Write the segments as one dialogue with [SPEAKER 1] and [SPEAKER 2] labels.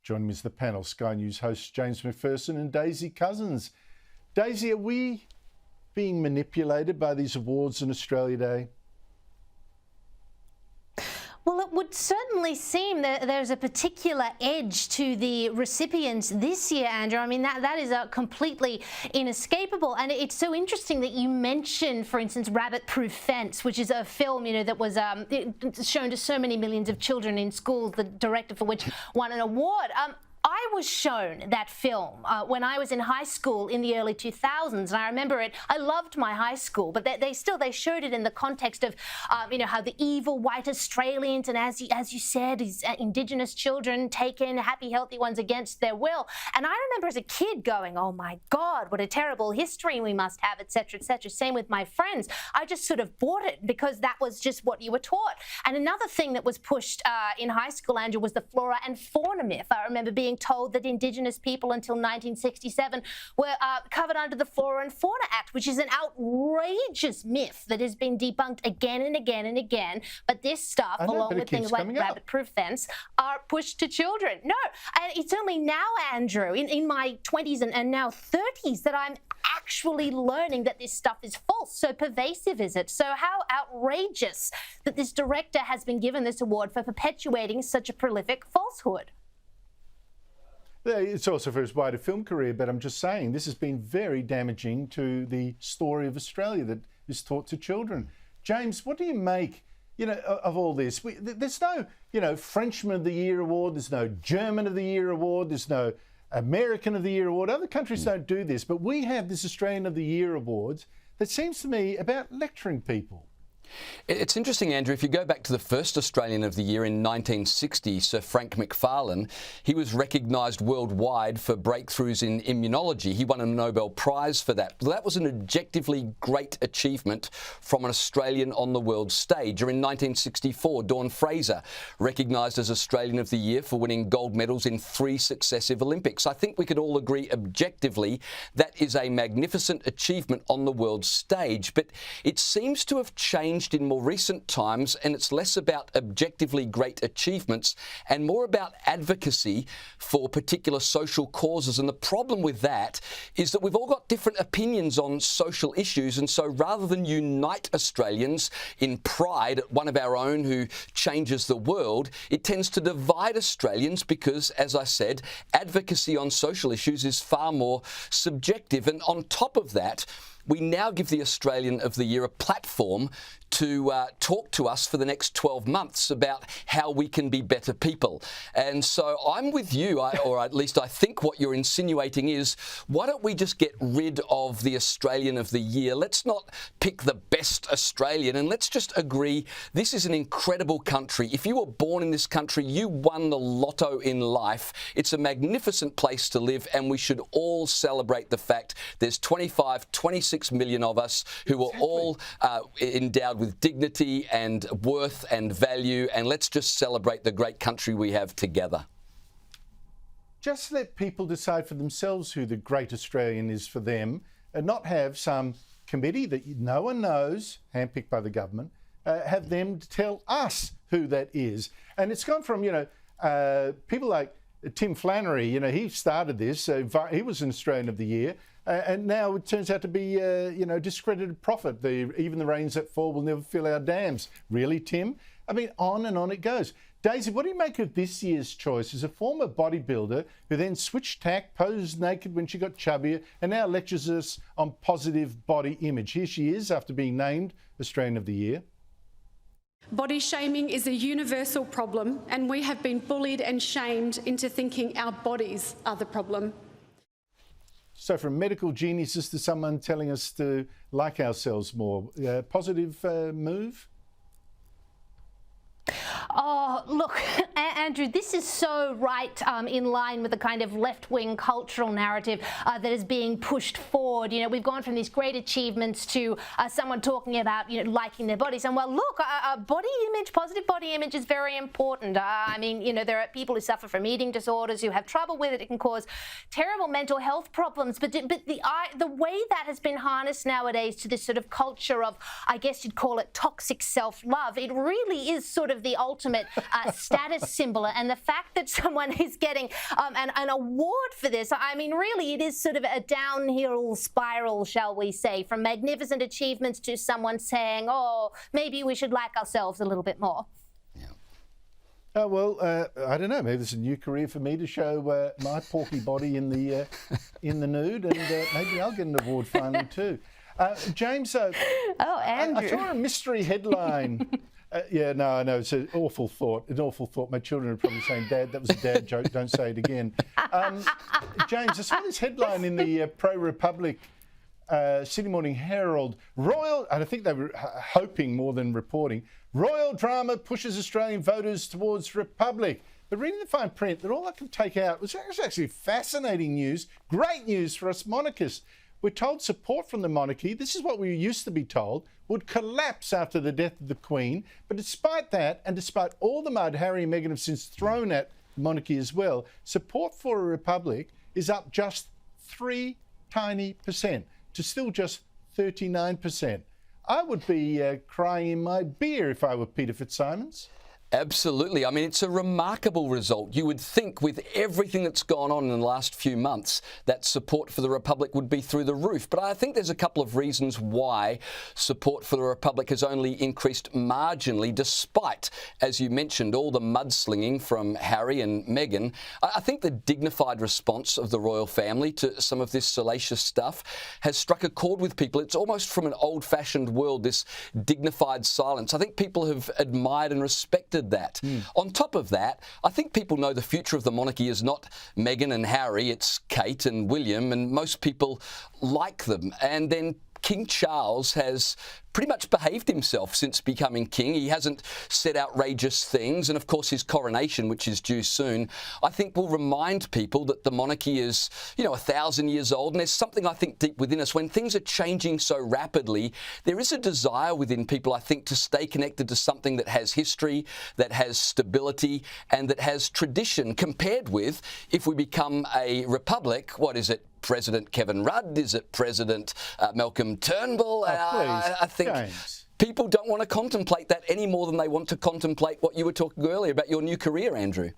[SPEAKER 1] Joining me is the panel, Sky News hosts James McPherson and Daisy Cousins. Daisy, are we being manipulated by these awards on Australia Day?
[SPEAKER 2] Well, it would certainly seem that there's a particular edge to the recipients this year, Andrew. I mean, that is completely inescapable. And it's so interesting that you mentioned, for instance, Rabbit Proof Fence, which is a film, that was shown to so many millions of children in schools, the director for which won an award. I was shown that film when I was in high school in the early 2000s, and I remember it. I loved my high school, but they showed it in the context of, how the evil white Australians and, as you said, these Indigenous children taken, happy, healthy ones, against their will. And I remember as a kid going, "Oh my God, what a terrible history we must have," etc., etc. Same with my friends. I just sort of bought it because that was just what you were taught. And another thing that was pushed in high school, Andrew, was the flora and fauna myth. I remember being told that Indigenous people until 1967 were covered under the Flora and Fauna Act, which is an outrageous myth that has been debunked again and again and again. But this stuff, along with things like Rabbit Proof Fence, are pushed to children. No, and it's only now, Andrew, in my 20s and now 30s, that I'm actually learning that this stuff is false. So pervasive is it? So how outrageous that this director has been given this award for perpetuating such a prolific falsehood.
[SPEAKER 1] It's also for his wider film career, but I'm just saying this has been very damaging to the story of Australia that is taught to children. James, what do you make, of all this? There's no, Frenchman of the Year award. There's no German of the Year award. There's no American of the Year award. Other countries don't do this, but we have this Australian of the Year awards that seems to me about lecturing people.
[SPEAKER 3] It's interesting, Andrew, if you go back to the first Australian of the Year in 1960, Sir Frank Macfarlane, he was recognised worldwide for breakthroughs in immunology. He won a Nobel Prize for that. That was an objectively great achievement from an Australian on the world stage. Or in 1964, Dawn Fraser, recognised as Australian of the Year for winning gold medals in 3 successive Olympics. I think we could all agree objectively that is a magnificent achievement on the world stage. But it seems to have changed in more recent times, and it's less about objectively great achievements and more about advocacy for particular social causes. And the problem with that is that we've all got different opinions on social issues, and so rather than unite Australians in pride at one of our own who changes the world, it tends to divide Australians because, as I said, advocacy on social issues is far more subjective. And on top of that, we now give the Australian of the Year a platform to talk to us for the next 12 months about how we can be better people. And so I'm with you, or at least I think what you're insinuating is, why don't we just get rid of the Australian of the Year? Let's not pick the best Australian, and let's just agree this is an incredible country. If you were born in this country, you won the lotto in life. It's a magnificent place to live, and we should all celebrate the fact there's 26 million of us who are all endowed with dignity and worth and value, and let's just celebrate the great country we have together.
[SPEAKER 1] Just let people decide for themselves who the great Australian is for them, and not have some committee that no one knows, handpicked by the government, have them tell us who that is. And it's gone from, people like Tim Flannery, he started this, he was an Australian of the Year, and now it turns out to be, discredited prophet. Even the rains that fall will never fill our dams. Really, Tim? I mean, on and on it goes. Daisy, what do you make of this year's choice as a former bodybuilder who then switched tack, posed naked when she got chubbier, and now lectures us on positive body image? Here she is after being named Australian of the Year.
[SPEAKER 4] Body shaming is a universal problem, and we have been bullied and shamed into thinking our bodies are the problem.
[SPEAKER 1] So from medical geniuses to someone telling us to like ourselves more, positive move?
[SPEAKER 2] Oh, look, Andrew, this is so right in line with the kind of left-wing cultural narrative that is being pushed forward. We've gone from these great achievements to someone talking about, liking their bodies. And well, look, body image, positive body image is very important. There are people who suffer from eating disorders, who have trouble with it. It can cause terrible mental health problems. But the way that has been harnessed nowadays to this sort of culture of, I guess you'd call it toxic self-love, it really is sort of the ultimate ultimate status symbol. And the fact that someone is getting an award for this, I mean, really, it is sort of a downhill spiral, shall we say, from magnificent achievements to someone saying, oh, maybe we should like ourselves a little bit more.
[SPEAKER 1] Well, I don't know. Maybe it's a new career for me to show my porky body in the nude, and maybe I'll get an award finally too. James,
[SPEAKER 2] Andrew,
[SPEAKER 1] I saw a mystery headline. Yeah, no, I know it's an awful thought. An awful thought. My children are probably saying, "Dad, that was a dad joke. Don't say it again." James, I saw this headline in the pro-Republic Sydney Morning Herald. Royal, and I think they were hoping more than reporting. Royal drama pushes Australian voters towards Republic. But reading the fine print, that all I could take out was actually fascinating news, great news for us monarchists. We're told support from the monarchy, this is what we used to be told, would collapse after the death of the Queen. But despite that, and despite all the mud Harry and Meghan have since thrown at the monarchy as well, support for a republic is up just 3 tiny percent to still just 39%. I would be crying in my beer if I were Peter Fitzsimons.
[SPEAKER 3] Absolutely. I mean, it's a remarkable result. You would think with everything that's gone on in the last few months that support for the Republic would be through the roof. But I think there's a couple of reasons why support for the Republic has only increased marginally, despite, as you mentioned, all the mudslinging from Harry and Meghan. I think the dignified response of the royal family to some of this salacious stuff has struck a chord with people. It's almost from an old-fashioned world, this dignified silence. I think people have admired and respected that. On top of that, I think people know the future of the monarchy is not Meghan and Harry, it's Kate and William, and most people like them. And then King Charles has pretty much behaved himself since becoming king. He hasn't said outrageous things, and of course his coronation, which is due soon, I think will remind people that the monarchy is, 1,000 years old. And there's something I think deep within us, when things are changing so rapidly, there is a desire within people, I think, to stay connected to something that has history, that has stability, and that has tradition, compared with if we become a republic. What is it? President Kevin Rudd? Is it President Malcolm Turnbull? I think
[SPEAKER 1] James.
[SPEAKER 3] People don't want to contemplate that any more than they want to contemplate what you were talking earlier about your new career, Andrew.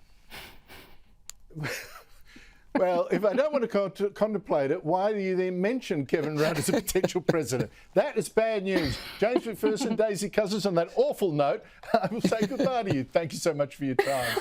[SPEAKER 1] Well, if I don't want to contemplate it, why do you then mention Kevin Rudd as a potential president? That is bad news. James McPherson, Daisy Cousins, on that awful note, I will say goodbye to you. Thank you so much for your time.